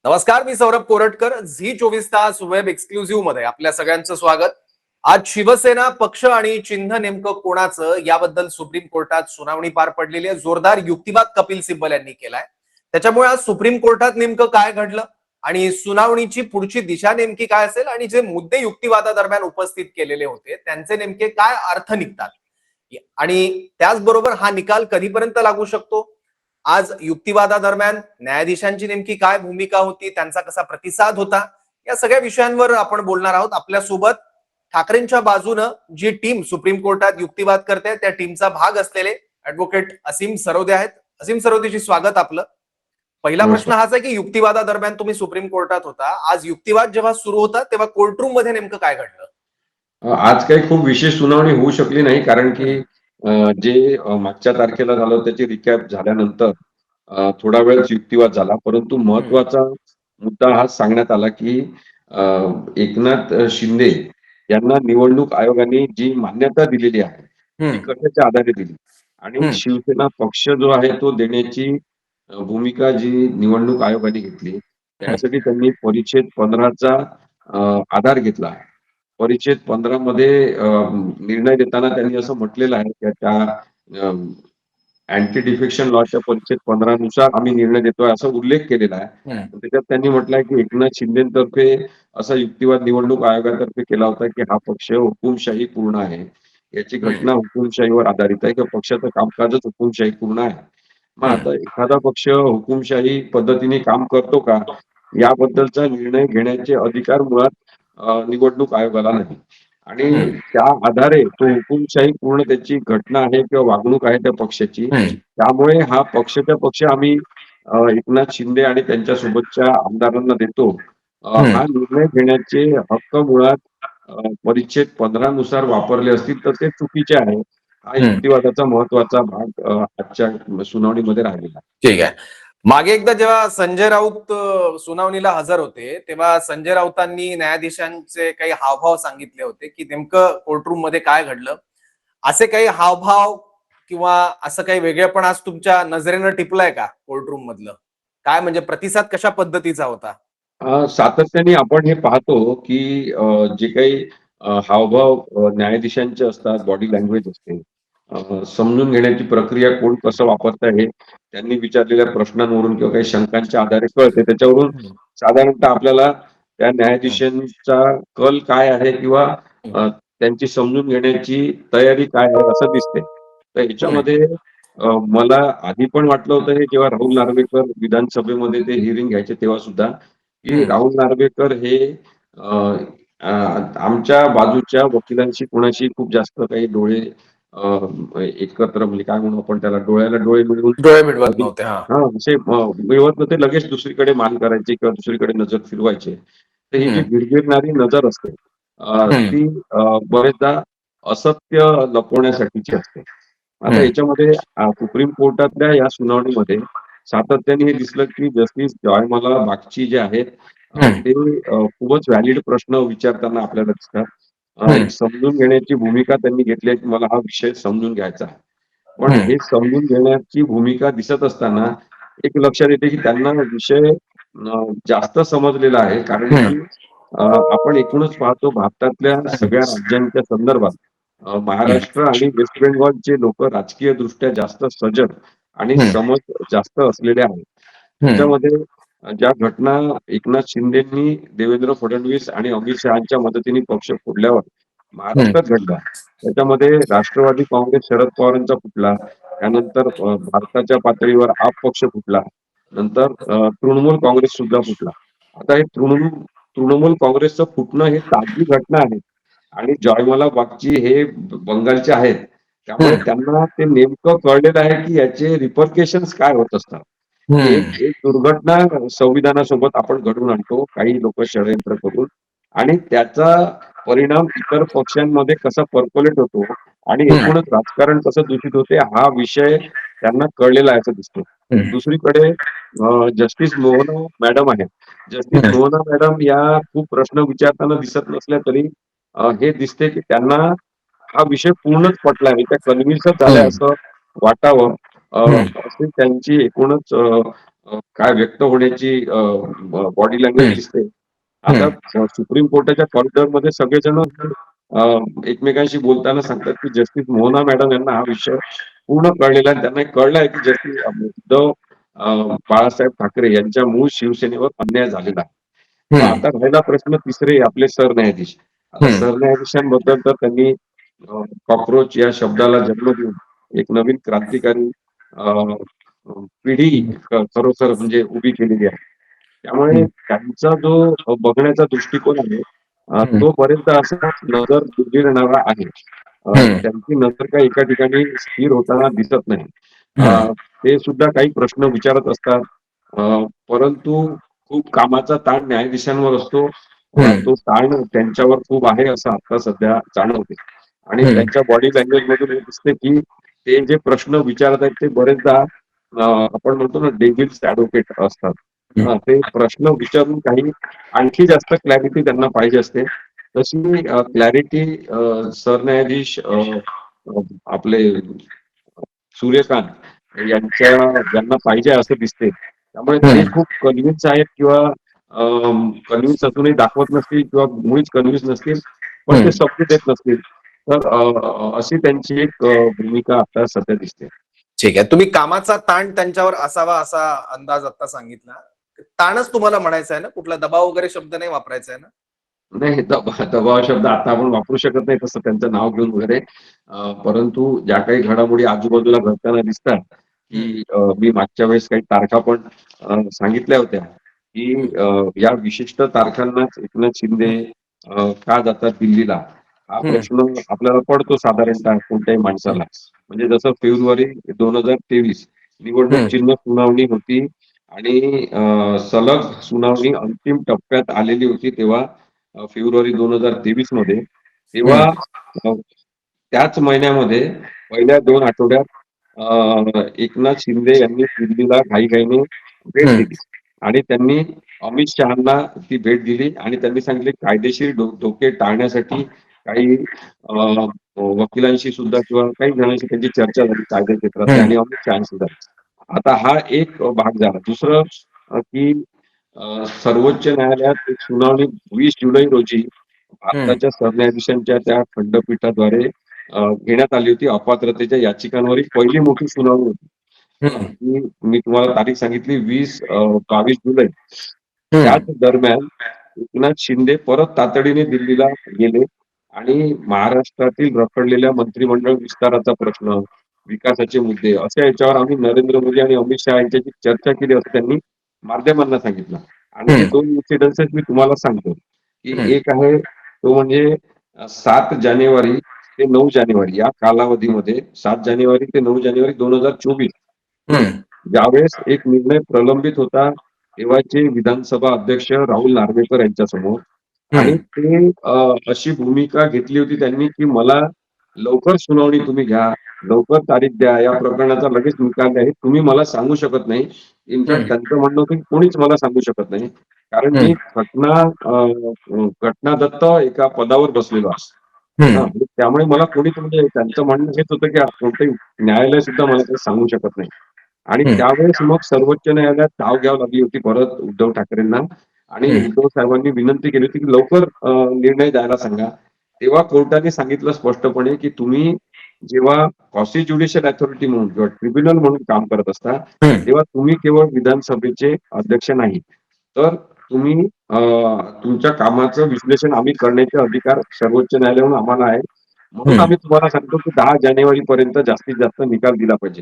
नमस्कार, मी सौरभ कोरटकर. झी 24 तास web exclusive मध्ये आपल्या सगळ्यांचं स्वागत. आज शिवसेना पक्ष आणि चिन्ह नेमकं कोणाचं याबद्दल सुप्रीम कोर्टात सुनावणी पार पडलेली आहे. जोरदार युक्तिवाद कपिल सिब्बल यांनी केलाय. त्याच्यामुळे आज सुप्रीम कोर्टात नेमकं काय घडलं आणि सुनावणीची पुढची दिशा नेमकी काय असेल आणि जे मुद्दे युक्तिवादादरम्यान उपस्थित केलेले होते त्यांचे नेमके काय अर्थ निघतात आणि त्याचबरोबर हा निकाल कधीपर्यंत लागू शकतो. आज युक्तिवादादरम्यान न्यायाधीशांची नेमकी काय भूमिका होती, त्यांचा कसा प्रतिसाद होता, या सगळ्या विषयांवर आपण बोलणार आहोत. आपल्यासोबत ठाकरेंच्या बाजूनं जी टीम सुप्रीम कोर्टात युक्तिवाद करते त्या टीमचा भाग असलेले ऍडव्होकेट असीम सरोदे आहेत. असीम सरोदेशी स्वागत आपलं. पहिला प्रश्न हाच आहे की युक्तिवादादरम्यान तुम्ही सुप्रीम कोर्टात होता. आज युक्तिवाद जेव्हा सुरू होता तेव्हा कोर्टरूम मध्ये नेमकं काय घडलं? आज काही खूप विशेष सुनावणी होऊ शकली नाही कारण की जे मागच्या तारखेला झालं त्याची रिकॅप झाल्यानंतर थोडा वेळ युक्तिवाद झाला. परंतु महत्वाचा मुद्दा हा सांगण्यात आला की एकनाथ शिंदे यांना निवडणूक आयोगाने जी मान्यता दिलेली आहे ती कशाच्या आधारे दिली आणि शिवसेना पक्ष जो आहे तो देण्याची भूमिका जी निवडणूक आयोगाने घेतली त्यासाठी त्यांनी परिच्छेद 15चा आधार घेतला. परिच्छेद 15 मध्ये निर्णय देताना त्यांनी असं म्हटलेलं आहे की त्या अँटी डिफेक्शन लॉच्या परिच्छेद 15 नुसार आम्ही निर्णय देतोय असा उल्लेख केलेला आहे. त्याच्यात त्यांनी म्हटलंय की एकनाथ शिंदेतर्फे असा युक्तिवाद निवडणूक आयोगातर्फे केला होता की हा पक्ष हुकुमशाही पूर्ण आहे, याची घटना हुकुमशाहीवर आधारित आहे किंवा पक्षाचं कामकाजच हुकुमशाही पूर्ण आहे. मग आता एखादा पक्ष हुकुमशाही पद्धतीने काम करतो का याबद्दलचा निर्णय घेण्याचे अधिकार मुळात निवडणूक आयोगाला नाही आणि त्या आधारे तो हुकुमशाही पूर्ण त्याची घटना आहे किंवा वागणूक आहे त्या पक्षाची. त्यामुळे हा पक्षाच्या पक्ष आम्ही एकनाथ शिंदे आणि त्यांच्या सोबतच्या आमदारांना देतो. हा निर्णय घेण्याचे हक्क मुळात परिच्छेद 15 नुसार वापरले असतील तर ते चुकीचे आहे. हा युक्तिवादाचा महत्वाचा भाग आजच्या सुनावणीमध्ये राहिलेला. ठीक आहे. मागे एकदा जेव्हा संजय राऊत सुनावणीला हजर होते तेव्हा संजय राऊतांनी न्यायाधीशांचे काही हावभाव सांगितले होते की नेमकं कोर्टरूम मध्ये काय घडलं. असे काही हावभाव किंवा असं काही वेगळेपण आज तुमच्या नजरेनं टिपलाय का कोर्टरूम मधलं? काय म्हणजे प्रतिसाद कशा पद्धतीचा होता? सातत्याने आपण हे पाहतो की जे काही हावभाव न्यायाधीशांचे असतात, बॉडी लँग्वेज असते, समजून घेण्याची प्रक्रिया कोण कसं वापरतंय हे त्यांनी विचारलेल्या प्रश्नांवरून किंवा काही शंकांच्या आधारे कळते. त्याच्यावरून साधारणतः आपल्याला त्या न्यायाधीशांचा कल काय आहे किंवा त्यांची समजून घेण्याची तयारी काय आहे असं दिसते. तर ह्याच्यामध्ये मला आधी पण वाटलं होतं हे जेव्हा राहुल नार्वेकर विधानसभेमध्ये ते हिअरिंग घ्यायचे तेव्हा सुद्धा की राहुल नार्वेकर हे आमच्या बाजूच्या वकिलांशी कोणाशी खूप जास्त काही डोळे एकत्र म्हणजे काय म्हणू आपण त्याला डोळ्याला डोळे मिळवत मिळवून नव्हते. असे मिळवत नव्हते, लगेच दुसरीकडे मान करायचे किंवा दुसरीकडे नजर फिरवायचे. तर ही जी गिरगिरणारी नजर असते ती बरेचदा असत्य लपवण्यासाठीची असते. आता याच्यामध्ये सुप्रीम कोर्टातल्या या सुनावणीमध्ये सातत्याने हे दिसलं की जस्टिस जॉयमाला बागची जे आहेत ते खूपच व्हॅलिड प्रश्न विचारताना आपल्याला दिसतात. एक समजून घेण्याची भूमिका त्यांनी घेतली आहे की मला हा विषय समजून घ्यायचा आहे. पण हे समजून घेण्याची भूमिका दिसत असताना एक लक्षात येते की त्यांना विषय जास्त समजलेला आहे कारण की आपण एकूणच पाहतो भारतातल्या सगळ्या राज्यांच्या संदर्भात महाराष्ट्र आणि वेस्ट बेंगॉलचे लोक राजकीय दृष्ट्या जास्त सजग आणि समज जास्त असलेले आहेत. त्याच्यामध्ये ज्या घटना एकनाथ शिंदेंनी देवेंद्र फडणवीस आणि अमित शहाच्या मदतीने पक्ष फोडल्यावर महाराष्ट्रात घडला त्याच्यामध्ये राष्ट्रवादी काँग्रेस शरद पवारांचा फुटला, त्यानंतर भारताच्या पातळीवर आप पक्ष फुटला, नंतर तृणमूल काँग्रेस सुद्धा फुटला. आता हे तृणमूल काँग्रेसचं फुटणं हे ताजी घटना आहे आणि जॉयमाला बागची हे बंगालचे आहेत त्यामुळे त्यांना ते नेमकं कळलेलं आहे की याचे रिपरकेशन्स काय होत असतात. एक एक दुर्घटना संविधानासोबत आपण घडवून आणतो काही लोक षडयंत्र करून आणि त्याचा परिणाम इतर पक्षांमध्ये कसा पर्कोलेट होतो आणि एकूणच राजकारण कसं दूषित होते हा विषय त्यांना कळलेला आहे असं दिसतो. दुसरीकडे जस्टिस मोहना मॅडम आहेत. जस्टिस मोहना मॅडम या खूप प्रश्न विचारताना दिसत नसल्या तरी हे दिसते की त्यांना हा विषय पूर्णच पटला आहे, त्या कन्व्हिन्सच झाल्या असं वाटावं असे त्यांची एकूणच काय व्यक्त होण्याची बॉडी लँग्वेज दिसते. आता सुप्रीम कोर्टाच्या कॉरिडॉरमध्ये सगळेजण एकमेकांशी बोलताना सांगतात की जस्टिस मोहना मॅडम यांना हा विषय पूर्ण कळलेला आहे. त्यांना कळलं आहे की जस्टिस उद्धव बाळासाहेब ठाकरे यांच्या मूळ शिवसेनेवर अन्याय झालेला आहे. मग आता राहिला प्रश्न तिसरे आपले सरन्यायाधीश. आता सरन्यायाधीशांबद्दल तर त्यांनी कॉक्रोच या शब्दाला जन्म देऊन एक नवीन क्रांतिकारी पिढी खरोखर म्हणजे उभी केलेली आहे. त्यामुळे त्यांचा जो बघण्याचा दृष्टिकोन आहे तो बरेचदा असा नजर दुर्बिणणारा आहे. त्यांची नजर काही एका ठिकाणी स्थिर होताना दिसत नाही. ते सुद्धा काही प्रश्न विचारत असतात. परंतु खूप कामाचा ताण न्यायाधीशांवर असतो. तो ताण त्यांच्यावर खूप आहे असं आता सध्या जाणवते. आणि त्यांच्या बॉडी लँग्वेज मधून हे दिसते की ते जे प्रश्न विचारत आहेत ते बरेचदा आपण म्हणतो ना डेव्हिल्स ऍडव्होकेट असतात. ते प्रश्न विचारून काही आणखी जास्त क्लॅरिटी त्यांना पाहिजे असते. तशी क्लॅरिटी सरन्यायाधीश आपले सूर्यकांत यांना पाहिजे असं दिसते. त्यामुळे ते खूप कन्व्हिन्स आहेत किंवा कन्व्हिन्स असूनही दाखवत नसतील किंवा मुळीच कन्व्हिन्स नसतील, पण ते शब्द देत नसतील. तर अशी त्यांची एक भूमिका आता सध्या दिसते. ठीक आहे. तुम्ही कामाचा ताण त्यांच्यावर असावा असा अंदाज आता सांगितला. ताणच तुम्हाला म्हणायचा आहे ना, कुठला दबाव वगैरे शब्द नाही वापरायचा आहे ना? नाही, दबाव शब्द आता आपण वापरू शकत नाही तसं त्यांचं नाव घेऊन वगैरे. परंतु ज्या काही घडामोडी आजूबाजूला घडताना दिसतात, की मी मागच्या वेळेस काही तारखा पण सांगितल्या होत्या, की या विशिष्ट तारखांनाच एकनाथ शिंदे का जातात दिल्लीला? हा प्रश्न आपल्याला पडतो साधारणतः कोणत्याही माणसाला. म्हणजे जसं फेब्रुवारी 2023 निवडणूक चिन्ह सुनावणी होती आणि सलग सुनावणी अंतिम टप्प्यात आलेली होती तेव्हा फेब्रुवारी 2023 मध्ये. तेव्हा त्याच महिन्यामध्ये पहिल्या 2 आठवड्यात एकनाथ शिंदे यांनी दिल्लीला घाईघाईने भेट दिली आणि त्यांनी अमित शहांना ती भेट दिली आणि त्यांनी सांगितले कायदेशीर धोके टाळण्यासाठी काही वकिलांशी सुद्धा किंवा काही जणांशी त्यांची चर्चा झाली कायदा क्षेत्रातली आणि अमित शहांशी सुद्धा. आता हा एक भाग झाला. दुसरं की सर्वोच्च न्यायालयात एक सुनावणी 20 जुलै रोजी भारताच्या सरन्यायाधीशांच्या त्या खंडपीठाद्वारे घेण्यात आली होती. अपात्रतेच्या याचिकांवर ही पहिली मोठी सुनावणी होती. ती मी तुम्हाला तारीख सांगितली 22 जुलै. त्याच दरम्यान एकनाथ शिंदे परत तातडीने दिल्लीला गेले आणि महाराष्ट्रातील रखडलेल्या मंत्रिमंडळ विस्ताराचा प्रश्न, विकासाचे मुद्दे अशा याच्यावर आम्ही नरेंद्र मोदी आणि अमित शहा यांच्याशी चर्चा केली असं त्यांनी माध्यमांना सांगितलं. आणि ते 2 इन्सिडेन्सेस मी तुम्हाला सांगतो, की एक आहे तो म्हणजे 7 जानेवारी ते 9 जानेवारी या कालावधीमध्ये 7 जानेवारी ते 9 जानेवारी 2024 ज्यावेळेस एक निर्णय प्रलंबित होता तेव्हाचे विधानसभा अध्यक्ष राहुल नार्वेकर यांच्यासमोर आणि ते अशी भूमिका घेतली होती त्यांनी की मला लवकर सुनावणी तुम्ही घ्या, लवकर तारीख द्या, या प्रकरणाचा लगेच निकाल द्या हे तुम्ही मला सांगू शकत नाही. इनफॅक्ट त्यांचं म्हणणं होतं की कोणीच मला सांगू शकत नाही. कारण मी घटनादत्त एका पदावर बसलेलो आहे. त्यामुळे मला कोणीच म्हणजे त्यांचं म्हणणं हेच होतं की कोणतंही न्यायालय सुद्धा मला काही सांगू शकत नाही. आणि त्यावेळेस मग सर्वोच्च न्यायालयात धाव घ्यावी लागली होती परत उद्धव ठाकरेंना आणि उद्धव साहेबांनी विनंती केली होती की लवकर निर्णय द्यायला सांगा. तेव्हा कोर्टाने सांगितलं स्पष्टपणे की तुम्ही जेव्हा क्वासी ज्युडिशियल अथॉरिटी म्हणून किंवा ट्रिब्युनल म्हणून काम करत असता तेव्हा तुम्ही केवळ विधानसभेचे अध्यक्ष नाही, तर तुम्ही तुमच्या कामाचं विश्लेषण आम्ही करण्याचे अधिकार सर्वोच्च न्यायालयाकडून आम्हाला आहे. म्हणून आम्ही तुम्हाला सांगतो की 10 जानेवारी पर्यंत जास्तीत जास्त निकाल दिला पाहिजे.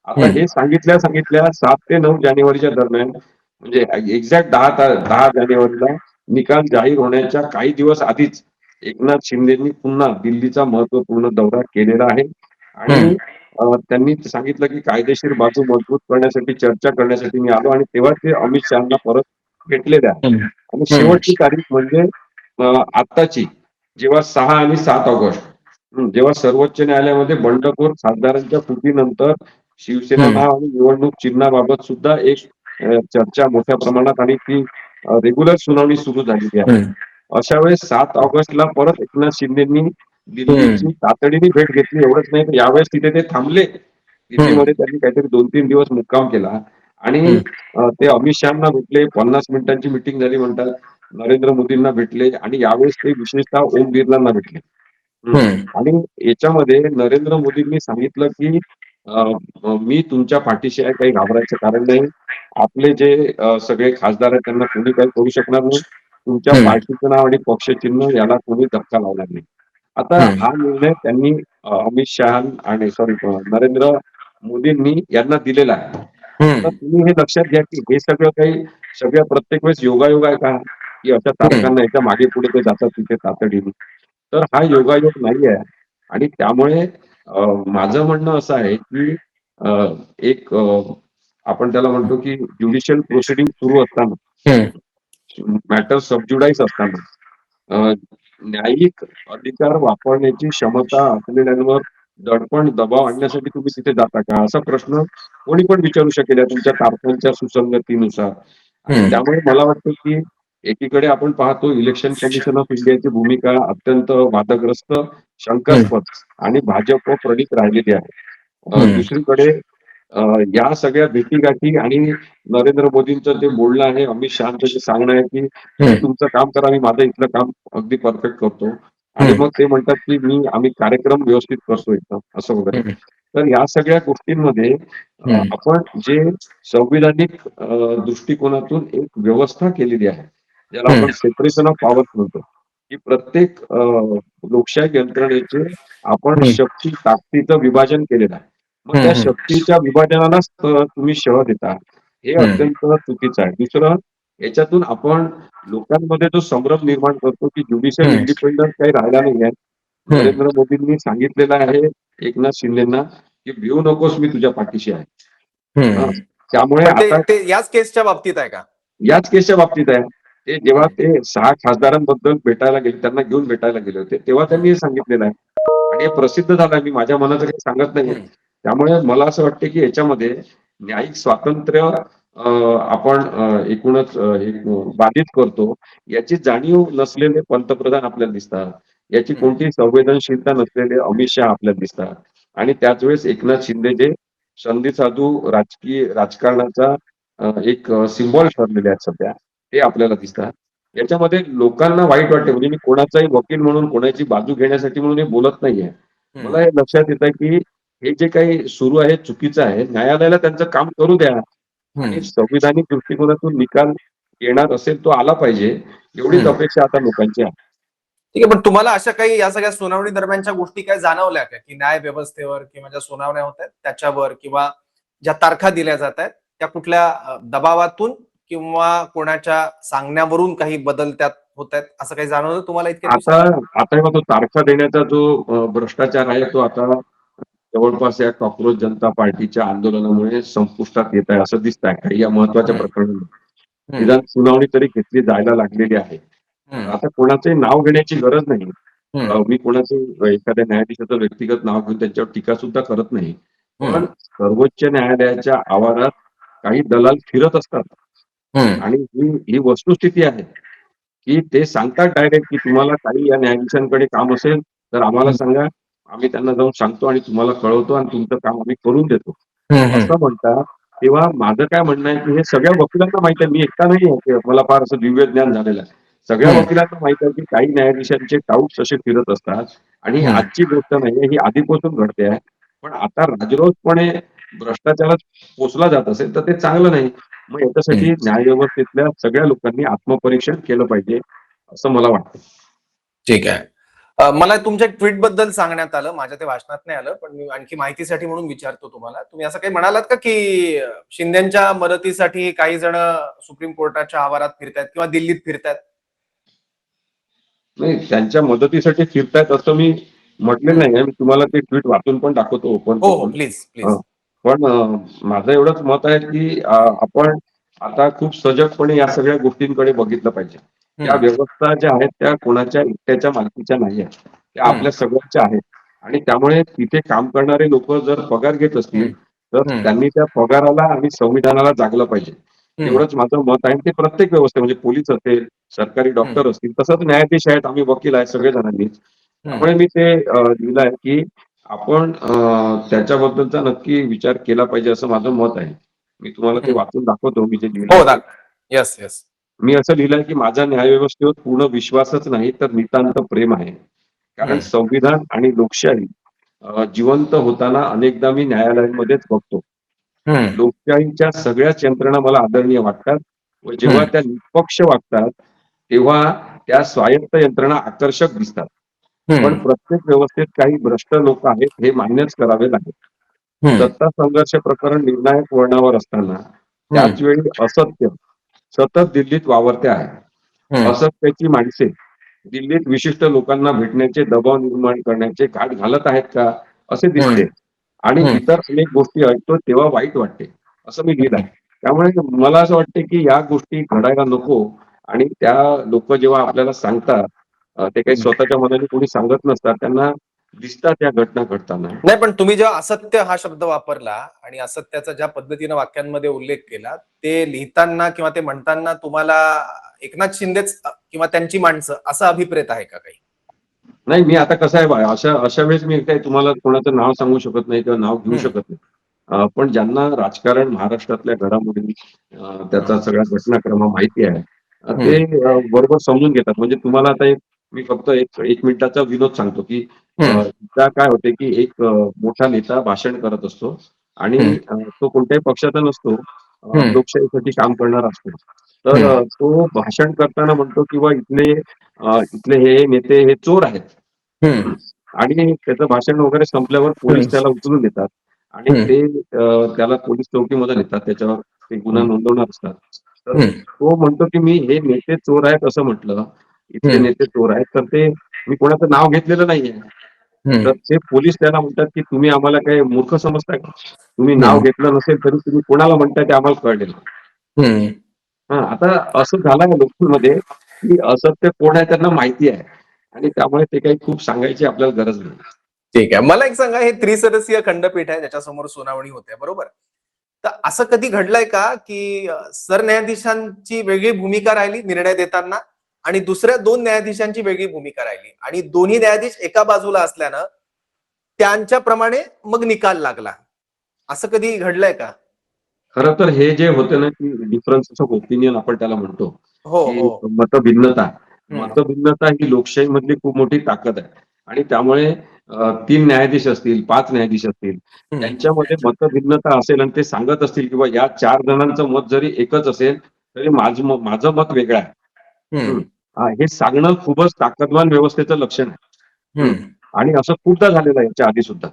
आता हे सांगितल्या 7 ते 9 जानेवारीच्या दरम्यान म्हणजे एक्झॅक्ट 10 जानेवारीला निकाल जाहीर होण्याच्या काही दिवस आधीच एकनाथ शिंदेनी पुन्हा दिल्लीचा महत्वपूर्ण दौरा केलेला आहे आणि त्यांनी सांगितलं की कायदेशीर बाजू मजबूत करण्यासाठी चर्चा करण्यासाठी मी आलो आणि तेव्हा ते अमित शहाना परत भेटलेले आहे. आणि शेवटची तारीख म्हणजे आत्ताची जेव्हा 6 आणि 7 ऑगस्ट जेव्हा सर्वोच्च न्यायालयामध्ये बंडखोर खासदारांच्या फुटीनंतर शिवसेना नाव आणि निवडणूक चिन्हाबाबत सुद्धा एक चर्चा मोठ्या प्रमाणात आणि ती रेग्युलर सुनावणी सुरू झालेली आहे. अशा वेळेस 7 ऑगस्टला परत एकनाथ शिंदेनी दिल्लीची तातडीने भेट घेतली. एवढंच नाही तर यावेळेस तिथे ते थांबले. दिल्लीमध्ये त्यांनी काहीतरी 2-3 दिवस मुक्काम केला आणि ते अमित शहाना भेटले. 50 मिनिटांची मीटिंग झाली म्हणतात. नरेंद्र मोदींना भेटले आणि यावेळेस ते विशेषतः ओम बिर्लांना भेटले. हं. आणि याच्यामध्ये नरेंद्र मोदींनी सांगितलं, की अ, मी तुमच्या पाठीशी आहे, काही घाबरायचं कारण नाही. आपले जे सगळे खासदार आहेत त्यांना कोणी काही करू शकणार नाही. तुमच्या पार्टीचं नाव आणि पक्षचिन्ह याला कोणी धक्का लावणार नाही. आता हा निर्णय त्यांनी अमित शहा आणि सॉरी नरेंद्र मोदींनी यांना दिलेला आहे. आता तुम्ही हे लक्षात घ्या, की हे सगळं काही सगळ्या प्रत्येक वेळेस योगायोग आहे का? की अशा तारखांना याच्या मागे पुढे ते जातात तिथे तातडीने. तर हा योगायोग नाहीये आणि त्यामुळे माझं म्हणणं असं आहे, की अ, एक आपण त्याला म्हणतो, की ज्युडिशियल प्रोसिडिंग सुरू असताना, मॅटर सब ज्युडाइस असताना अ, न्यायिक अधिकार वापरण्याची क्षमता असलेल्यांवर दडपण, दबाव आणण्यासाठी तुम्ही तिथे जाता का? असा प्रश्न कोणी पण विचारू शकेल या तुमच्या तारखांच्या सुसंगतीनुसार. आणि त्यामुळे मला वाटतं, की एकीकडे आपण पाहतो इलेक्शन कमिशन ऑफ इंडियाची भूमिका अत्यंत वादग्रस्त, शंकास्पद आणि भाजप प्रणित राहिलेली आहे. दुसरीकडे या सगळ्या भेटीगाठी आणि नरेंद्र मोदींचं जे बोलणं आहे, अमित शहाचं जे सांगणं आहे, की तुम्ही तुमचं काम करा, मी माझं इथलं काम अगदी परफेक्ट करतो. आणि मग ते म्हणतात, की आम्ही कार्यक्रम व्यवस्थित करतो इथं, असं वगैरे. तर या सगळ्या गोष्टींमध्ये आपण जे संविधानिक दृष्टिकोनातून एक व्यवस्था केलेली आहे, ज्याला आपण सेपरेशन ऑफ पॉवर्स म्हणतो, की प्रत्येक लोकशाही यंत्रणेचे आपण शक्ती ताकदीचं विभाजन केलेलं आहे. मग त्या शक्तीच्या विभाजनालाच तुम्ही शह देता. हे अत्यंत चुकीचं आहे. दुसरं, याच्यातून आपण लोकांमध्ये जो संभ्रम निर्माण करतो, की ज्युडिशियल इंडिपेंडन्स काही राहिला नाहीये. नरेंद्र मोदींनी सांगितलेलं आहे एकनाथ शिंदेना, की "भिवू नकोस, मी तुझ्या पाठीशी आहे." हं. त्यामुळे पण आता ते याच केसच्या बाबतीत आहे का? याच केसच्या बाबतीत आहे. ते जेव्हा ते 6 खासदारांबद्दल भेटायला गेले, त्यांना घेऊन भेटायला गेले होते, तेव्हा त्यांनी हे सांगितलेलं आहे. आणि हे प्रसिद्ध झालंय. मी माझ्या मनाचं काही सांगत नाहीये. त्यामुळे मला असं वाटतं, की याच्यामध्ये न्यायिक स्वातंत्र्य आपण एकूणच हे बाधित करतो. याची जाणीव नसलेले पंतप्रधान आपल्याला दिसतात. याची कोणतीही संवेदनशीलता नसलेले अमित शहा आपल्याला दिसतात. आणि त्याच वेळेस एकनाथ शिंदे जे संधी-साधू राजकीय राजकारणाचा एक सिम्बॉल ठरलेले आहेत सध्या, ते आपल्याला दिसतात. याच्यामध्ये लोकांना वाईट वाटते म्हणजे मी कोणाचाही वकील म्हणून कोणाची बाजू घेण्यासाठी म्हणून हे बोलत नाहीये. मला हे लक्षात येतं, की हे जे काही सुरू आहे चुकीचं आहे. न्यायालयाला त्यांचं काम करू द्या आणि संविधानिक दृष्टिकोनातून निकाल येणार असेल तो आला पाहिजे. एवढीच अपेक्षा आता लोकांची आहे. ठीक आहे, पण तुम्हाला अशा काही या सगळ्या सुनावणी दरम्यानच्या गोष्टी काय जाणवल्या का, की न्याय व्यवस्थेवर किंवा ज्या सुनावण्या होत आहेत त्याच्यावर किंवा ज्या तारखा दिल्या जात आहेत त्या कुठल्या दबावातून किंवा कोणाच्या सांगण्यावरून काही बदल त्यात होत आहेत, असं काही जाणवलं तुम्हाला इतक्या आता दिवसात? आता तो तारखा देण्याचा जो भ्रष्टाचार आहे तो आता जवळपास या कॉक्रोच जनता पार्टीच्या आंदोलनामुळे संपुष्टात येत आहे असं दिसत आहे. काही या महत्वाच्या प्रकरणांमध्ये निदान सुनावणी तरी घेतली जायला लागलेली आहे. आता कोणाचे नाव घेण्याची गरज नाही. मी कोणाचे एखाद्या न्यायाधीशाचं व्यक्तिगत नाव घेऊन त्यांच्यावर टीका सुद्धा करत नाही. पण सर्वोच्च न्यायालयाच्या आवारात काही दलाल फिरत असतात. आणि ही वस्तुस्थिती आहे, की ते सांगतात डायरेक्ट, की तुम्हाला काही या न्यायाधीशांकडे काम असेल तर आम्हाला सांगा. आम्ही त्यांना जाऊन सांगतो आणि तुम्हाला कळवतो आणि तुमचं काम आम्ही करून देतो. असं म्हणतात. तेव्हा माझं काय म्हणणं आहे, की हे सगळ्या वकिलांना माहित आहे. मी एकटा नाही आहे, की मला फार असं दिव्य ज्ञान झालेलं आहे. सगळ्या वकिलांना माहित आहे, की काही न्यायाधीशांचे टाउट्स असे फिरत असतात आणि ही आजची गोष्ट नाहीये, ही आधीपासून घडते आहे. पण आता राजरोसपणे भ्रष्टाचारात पोचला जात असेल, तर ते चांगलं नाही. मग याच्यासाठी न्यायव्यवस्थेतल्या सगळ्या लोकांनी आत्मपरीक्षण केलं पाहिजे, असं मला वाटतं. ठीक आहे. मला तुमच्या ट्विट बद्दल सांगण्यात आलं, माझ्या ते वाचनात नाही आलं, पण मी आणखी माहितीसाठी म्हणून विचारतो तुम्हाला. तुम्ही असं काही म्हणालात का, की शिंदेच्या मदतीसाठी काही जण सुप्रीम कोर्टाच्या आवारात फिरतायत किंवा दिल्लीत फिरतायत? नाही, त्यांच्या मदतीसाठी फिरतायत असं मी म्हटलेलं नाहीये. मी तुम्हाला ते ट्विट वाचून पण दाखवतो ओपन हो, हो. करून. प्लीज, हं. प्लीज. पण माझं एवढंच मत आहे, की आपण आता खूप सजगपणे या सगळ्या गोष्टींकडे बघितलं पाहिजे. या व्यवस्था ज्या आहेत त्या कोणाच्या एकट्याच्या मालकीच्या नाहीयेत. त्या आपल्या सगळ्यांच्या आहेत. आणि त्यामुळे तिथे काम करणारे लोकं जर पगार घेत असतील, तर त्यांनी त्या पगाराला आणि संविधानाला जागलं पाहिजे. एवढंच माझं मत आहे. ते प्रत्येक व्यवस्था म्हणजे पोलीस असेल, सरकारी डॉक्टर असतील, तसंच न्यायाधीश आहेत, आम्ही वकील आहेत सगळेजणांनी. त्यामुळे मी ते लिहिलं आहे, की आपण त्याच्याबद्दलचा नक्की विचार केला पाहिजे असं माझं मत आहे. मी तुम्हाला ते वाचून दाखवतो मी जे लिहिलंय हो, ते. Yes yes. मी असं लिहिलंय की माझा न्यायव्यवस्थेवर पूर्ण विश्वासच नाही तर नितांत प्रेम आहे. कारण संविधान आणि लोकशाही जिवंत होताना अनेकदा मी न्यायालयांमध्येच बघतो. लोकशाहीच्या सगळ्याच यंत्रणा मला आदरणीय वाटतात व जेव्हा त्या निष्पक्ष वागतात, तेव्हा त्या स्वायत्त यंत्रणा आकर्षक दिसतात. पण प्रत्येक व्यवस्थेत काही भ्रष्ट लोक आहेत हे मान्यच करावे लागेल. सत्ता संघर्ष प्रकरण निर्णायक वळणावर असताना त्याच वेळी असत्य सतत दिल्लीत वावरते आहे. असत्याची माणसे दिल्लीत विशिष्ट लोकांना भेटण्याचे दबाव निर्माण करण्याचे घाट घालत आहेत का असे दिसते. आणि इतर अनेक गोष्टी ऐकतो तेव्हा वाईट वाटते असं मी लिहिलं आहे. त्यामुळे मला असं वाटते की या गोष्टी घडायला नको आणि त्या लोक जेव्हा आपल्याला सांगतात ते काही स्वतःच्या मनाने कोणी सांगत नसतात. त्यांना दिसतात या घटना घडताना. नाही, पण तुम्ही जेव्हा असत्य हा शब्द वापरला आणि असत्याचा ज्या पद्धतीने वाक्यांमध्ये उल्लेख केला, ते लिहिताना किंवा ते म्हणताना तुम्हाला एकनाथ शिंदेच किंवा त्यांची माणसं असा अभिप्रेत आहे का काही? नाही, मी आता कसं आहे बघा, अशा अशा वेळेस मी काही तुम्हाला कोणाचं नाव सांगू शकत नाही किंवा नाव घेऊ शकत नाही. पण ज्यांना राजकारण महाराष्ट्रातल्या घडामोडी त्याचा सगळा घटनाक्रम माहिती आहे, ते बरोबर समजून घेतात. म्हणजे तुम्हाला आता मी फक्त एक मिनिटाचा विनोद सांगतो, की एकदा काय होते, की एक मोठा नेता भाषण करत असतो आणि तो कोणत्याही पक्षाचा नसतो. लोकशाहीसाठी काम करणारा असतो. तर तो भाषण करताना म्हणतो, किंवा इथले हे नेते हे चोर आहेत. हं. आणि त्याचं भाषण वगैरे संपल्यावर पोलीस त्याला उचलून नेतात आणि ते त्याला पोलीस चौकीमध्ये नेतात. त्याच्यावर ते गुन्हा नोंदवणार असतात. तर तो म्हणतो, की मी हे नेते चोर आहेत असं म्हटलं. इथले नेते चोर आहेत. तर ते मी कोणाचं नाव घेतलेलं नाहीये. तर ते पोलीस त्याला म्हणतात, की तुम्ही आम्हाला काय मूर्ख समजताय का? तुम्ही नाव घेतलं नसेल तरी तुम्ही कोणाला म्हणताय ते आम्हाला कळलेलं. हां, आता असं झालंय लोकांमध्ये, की असत्य कोण आहे त्यांना माहिती आहे आणि त्यामुळे ते काही खूप सांगायची आपल्याला गरज नाही. ठीक आहे. मला एक सांगा, हे त्रिसदस्यीय खंडपीठ आहे ज्याच्यासमोर सुनावणी होते, बरोबर? तर असं कधी घडलंय का, की सरन्यायाधीशांची वेगळी भूमिका राहिली निर्णय देताना आणि दुसऱ्या 2 न्यायाधीशांची वेगळी भूमिका राहिली आणि दोन्ही न्यायाधीश एका बाजूला असल्यानं त्यांच्याप्रमाणे मग निकाल लागला. असं कधी घडलंय का? खरं तर हे जे होतं ना, की डिफरन्सेस ऑफ ओपिनियन आपण त्याला म्हणतो, हो, की हो. मतभिन्नता. हं. मतभिन्नता ही लोकशाहीमधली खूप मोठी ताकद आहे आणि त्यामुळे 3 न्यायाधीश असतील, 5 न्यायाधीश असतील, हं. त्यांच्यामध्ये मतभिन्नता असेल आणि ते सांगत असतील, किंवा या 4 जणांचं मत जरी एकच असेल, तरी माझं मत वेगळं आहे. हं. हं. हे सांगणं खूपच ताकदवान व्यवस्थेचं लक्षण आहे. हं. आणि असं खूपदा झालेलं आहे याच्या आधी सुद्धा.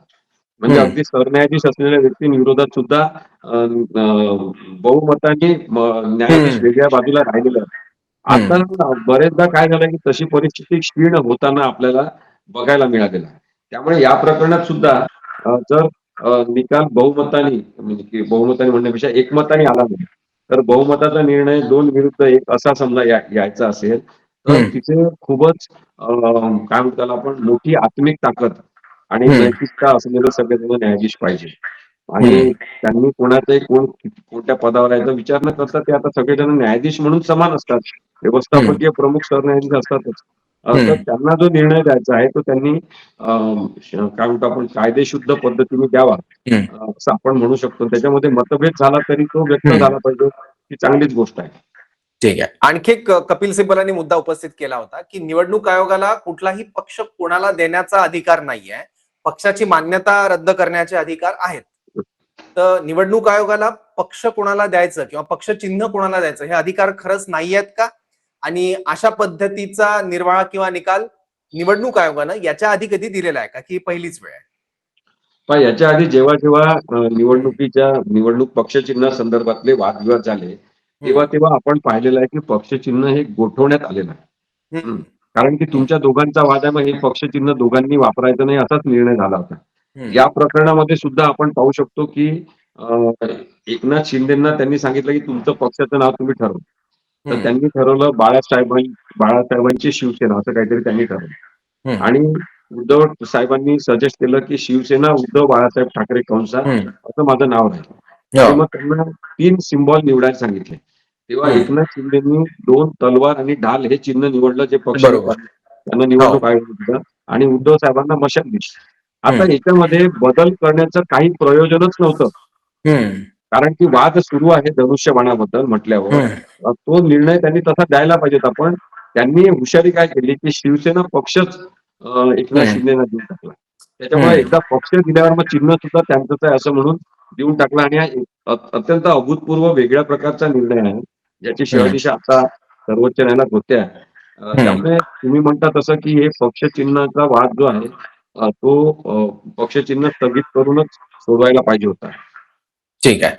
म्हणजे हं. अगदी सरन्यायाधीश असलेल्या व्यक्तींविरोधात सुद्धा अ, अ, बहुमताने न्यायाधीश हं. वेगळ्या बाजूला राहिलेले आहेत. आता हं. बरेचदा काय झालंय, की तशी परिस्थिती क्षीण होताना आपल्याला बघायला मिळालेलं आहे. त्यामुळे या प्रकरणात सुद्धा जर निकाल बहुमताने, म्हणजे की बहुमताने म्हणण्यापेक्षा एकमताने आला नाही, तर बहुमताचा निर्णय 2 विरुद्ध 1 असा समजा यायचा असेल, तर हं. तिथे खूपच काय म्हणतो त्याला आपण, मोठी आत्मिक ताकद आणि हं. नैतिकता असलेले सगळेजण न्यायाधीश पाहिजे. हं. आणि त्यांनी कोणाचाही कोणत्या पदावर यायचा विचार न करता ते आता सगळेजण न्यायाधीश म्हणून समान असतात. हं. व्यवस्थापकीय प्रमुख सरन्यायाधीश असतातच. तर हं. त्यांना जो निर्णय द्यायचा आहे तो त्यांनी काय म्हणतो आपण, कायदेशुद्ध पद्धतीने द्यावा, हं. असं आपण म्हणू शकतो. त्याच्यामध्ये मतभेद झाला तरी तो व्यक्त हं. झाला पाहिजे, ही चांगलीच गोष्ट आहे. ठीक आहे. आणखी एक कपिल सिब्बलांनी मुद्दा उपस्थित केला होता, की निवडणूक आयोगाला कुठलाही पक्ष कोणाला देण्याचा अधिकार नाहीये. पक्षाची मान्यता रद्द करण्याचे अधिकार आहेत. तर निवडणूक आयोगाला पक्ष कोणाला द्यायचं किंवा पक्ष चिन्ह कोणाला द्यायचं हे अधिकार खरंच नाहीयेत का? आणि अशा पद्धतीचा निर्वाळा किंवा निकाल निवडणूक आयोगानं याच्या आधी कधी दिलेला आहे का, की ही पहिलीच वेळ आहे? पण याच्या आधी जेव्हा निवडणूक पक्षचिन्हा संदर्भातले वादविवाद झाले, हं. तेव्हा आपण पाहिलेलं आहे, की पक्षचिन्ह हे गोठवण्यात आलेलं आहे. हं. हं. कारण की तुमच्या दोघांचा वाद आहे, मग हे पक्षचिन्ह दोघांनी वापरायचं नाही असाच निर्णय झाला होता. हं. या प्रकरणामध्ये सुद्धा आपण पाहू शकतो, की एकनाथ शिंदेंना त्यांनी सांगितलं, की तुमचं पक्षाचं नाव तुम्ही ठरवा. तर हं. त्यांनी ठरवलं बाळासाहेबांची शिवसेना असं काहीतरी त्यांनी ठरवलं. हं. आणि उद्धव साहेबांनी सजेस्ट केलं, की शिवसेना उद्धव बाळासाहेब ठाकरे कंसात हं. असं माझं नाव राहील. हो. आणि मग त्यांना 3 सिम्बॉल निवडायला सांगितले. तेव्हा हं. एकनाथ शिंदेंनी 2 तलवार आणि ढाल हे चिन्ह निवडलं, जे पक्ष बरोबर. त्यांना हो. निवडणूक आयोगाने दिलं. आणि उद्धव साहेबांना मशाल दिली. आता याच्यामध्ये बदल करण्याचं काही प्रयोजनच नव्हतं. कारण की वाद सुरू आहे धनुष्यबाणाबद्दल म्हटल्यावर तो निर्णय त्यांनी तसा द्यायला पाहिजेत. आपण त्यांनी हुशारी काय केली की शिवसेना पक्षच एकनाथ शिंदेना देऊन टाकला. त्याच्यामुळे एकदा पक्ष दिल्यावर मग चिन्ह सुद्धा त्यांचंच आहे असं म्हणून देऊन टाकलं आणि हा अत्यंत अभूतपूर्व वेगळ्या प्रकारचा निर्णय आहे, ज्याची शहदिशा आता सर्वोच्च न्यायालयात होते आहे. त्यामुळे तुम्ही म्हणता तसं की हे पक्षचिन्हाचा वाद जो आहे तो पक्षचिन्ह स्थगित करूनच सोडवायला पाहिजे होता. ठीक आहे.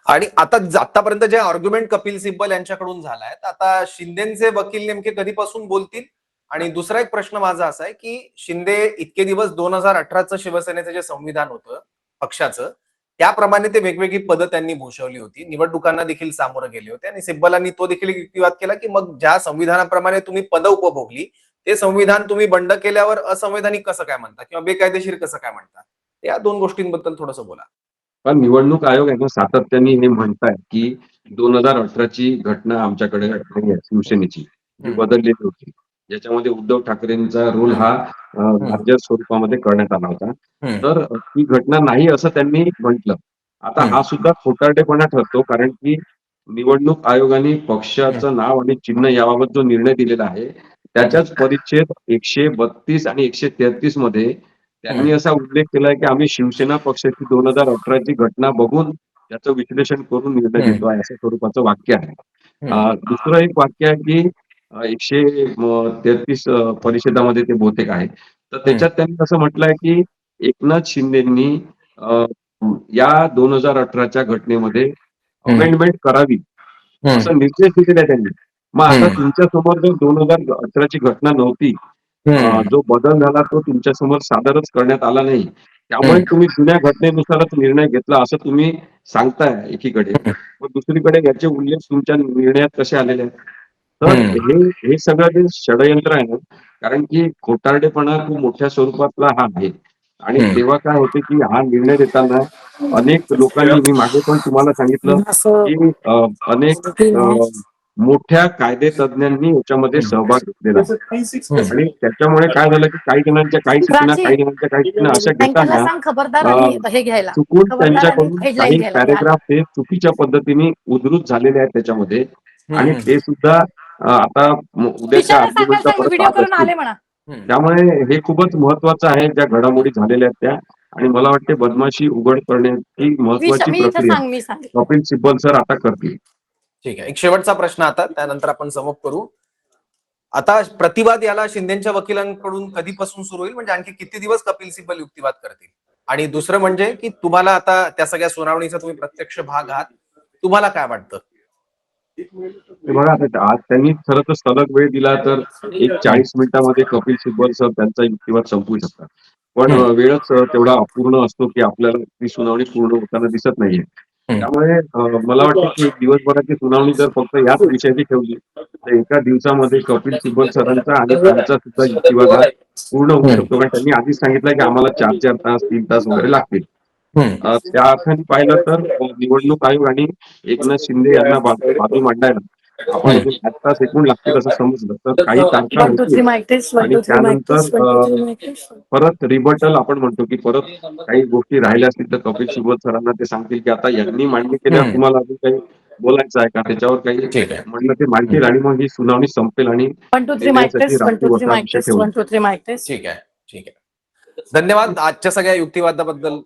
आणि आता आतापर्यंत जे आर्ग्युमेंट कपिल सिब्बल यांच्याकडून झालाय, आता शिंदेचे वकील नेमके कधीपासून बोलतील? आणि दुसरा एक प्रश्न माझा असा आहे की शिंदे इतके दिवस 2018चं शिवसेनेचं जे संविधान होतं पक्षाचं, त्याप्रमाणे ते वेगवेगळी पदं त्यांनी भूषवली होती, निवडणुकांना देखील सामोरं गेले होते आणि सिब्बलांनी तो देखील युक्तिवाद केला की मग ज्या संविधानाप्रमाणे तुम्ही पदं उपभोगली ते संविधान तुम्ही बंड केल्यावर असंवैधानिक कसं काय म्हणता किंवा बेकायदेशीर कसं काय म्हणता? या दोन गोष्टींबद्दल थोडंसं बोला. पण निवडणूक आयोग आहे ना सातत्याने हे म्हणताय की 2018ची घटना आमच्याकडे नाही आहे शिवसेनेची, जी बदललेली होती. ज्याच्यामध्ये उद्धव ठाकरेंचा रोल हा larger स्वरूपामध्ये करण्यात आला होता. तर ती घटना नाही असं त्यांनी म्हटलं. आता हा सुद्धा खोटारडेपणा ठरतो कारण की निवडणूक आयोगाने पक्षाचं नाव आणि चिन्ह याबाबत जो निर्णय दिलेला आहे, त्याच्याच परिच्छेद 132 आणि 133 मध्ये त्यांनी असा उल्लेख केलाय की आम्ही शिवसेना पक्षाची 2018ची घटना बघून त्याचं विश्लेषण करून निर्णय घेतो आहे, असं स्वरूपाचं वाक्य आहे. दुसरं एक वाक्य आहे की 133 परिषदामध्ये ते बहुतेक आहे. तर त्याच्यात त्यांनी असं म्हटलंय की एकनाथ शिंदेंनी या 2018च्या घटनेमध्ये अमेंडमेंट करावी, असा निर्देश दिलेला आहे त्यांनी. मग आता तुमच्या समोर जर 2018ची घटना नव्हती, जो बदल झाला तो तुमच्या समोर सादरच करण्यात आला नाही. त्यामुळे तुम्ही जुन्या घटनेनुसारच निर्णय घेतला असं तुम्ही सांगताय एकीकडे. मग दुसरीकडे याचे उल्लेख तुमच्या निर्णयात कसे आलेले आहेत? तर हे सगळं जे षडयंत्र आहे ना, कारण की खोटारडेपणा खूप मोठ्या स्वरूपातला हा आहे. आणि तेव्हा काय होते की हा निर्णय देताना अनेक लोकांनी मी मागे पण तुम्हाला सांगितलं की अनेक मोठ्या कायदेतज्ञांनी याच्यामध्ये सहभाग घेतलेला आहे. आणि त्याच्यामुळे काय झालं की काही जणांच्या काही सूचना अशा घेताना चुकून त्यांच्याकडून काही पॅरेग्राफ हे चुकीच्या पद्धतीने उद्धृत झालेले आहेत त्याच्यामध्ये. आणि ते सुद्धा आता उद्याच्या आर्ग्युमेंटला परत पाहत असतील. त्यामुळे हे खूपच महत्वाचं आहे ज्या घडामोडी झालेल्या आहेत त्या. आणि मला वाटते बदमाशी उघड करण्याची महत्वाची प्रक्रिया कपिल सिब्बल सर आता करतील. ठीक आहे. एक शेवटचा प्रश्न आता, त्यानंतर आपण समोप करू. आता प्रतिवाद याला शिंदेच्या वकिलांकडून कधीपासून सुरू होईल, म्हणजे आणखी किती दिवस कपिल सिब्बल युक्तिवाद करतील? आणि दुसरं म्हणजे की तुम्हाला आता त्या सगळ्या सुनावणीचा तुम्ही प्रत्यक्ष भाग आहात, तुम्हाला काय वाटतं? बघा आता आज त्यांनी खरं तर सलग वेळ दिला तर एक 40 मिनिटांमध्ये कपिल सिब्बल सर त्यांचा युक्तिवाद संपवू शकतात. पण वेळच तेवढा अपूर्ण असतो की आपल्याला ती सुनावणी पूर्ण होताना दिसत नाहीये. त्यामुळे मला वाटतं की एक दिवसभराची सुनावणी जर फक्त याच विषयाची ठेवली तर एका दिवसामध्ये कपिल सिब्बल सरांचा आणि त्यांचा सुद्धा युक्तिवाद हा पूर्ण होऊ शकतो. कारण त्यांनी आधीच सांगितलं की आम्हाला 4-4 तास 3 तास वगैरे लागतील. त्या अर्थाने पाहिलं तर निवडणूक आयोग आणि एकनाथ शिंदे यांना बाजू मांडायला आपण अजून 8 तास एकूण लागतील असं समजलं तर काही तारखा होतील. आणि त्यानंतर परत रिबटल आपण म्हणतो की परत काही गोष्टी राहिल्या असतील तर कपिल सिब्बल सरांना ते सांगतील की आता यांनी मांडणी केल्यावर तुम्हाला अजून काही बोलायचं आहे का, त्याच्यावर काही म्हणलं ते मांडतील आणि मग ही सुनावणी संपेल आणि निर्णयासाठी राखीव असा विषय ठेवला. ठीक आहे. धन्यवाद आजच्या सगळ्या युक्तिवादाबद्दल.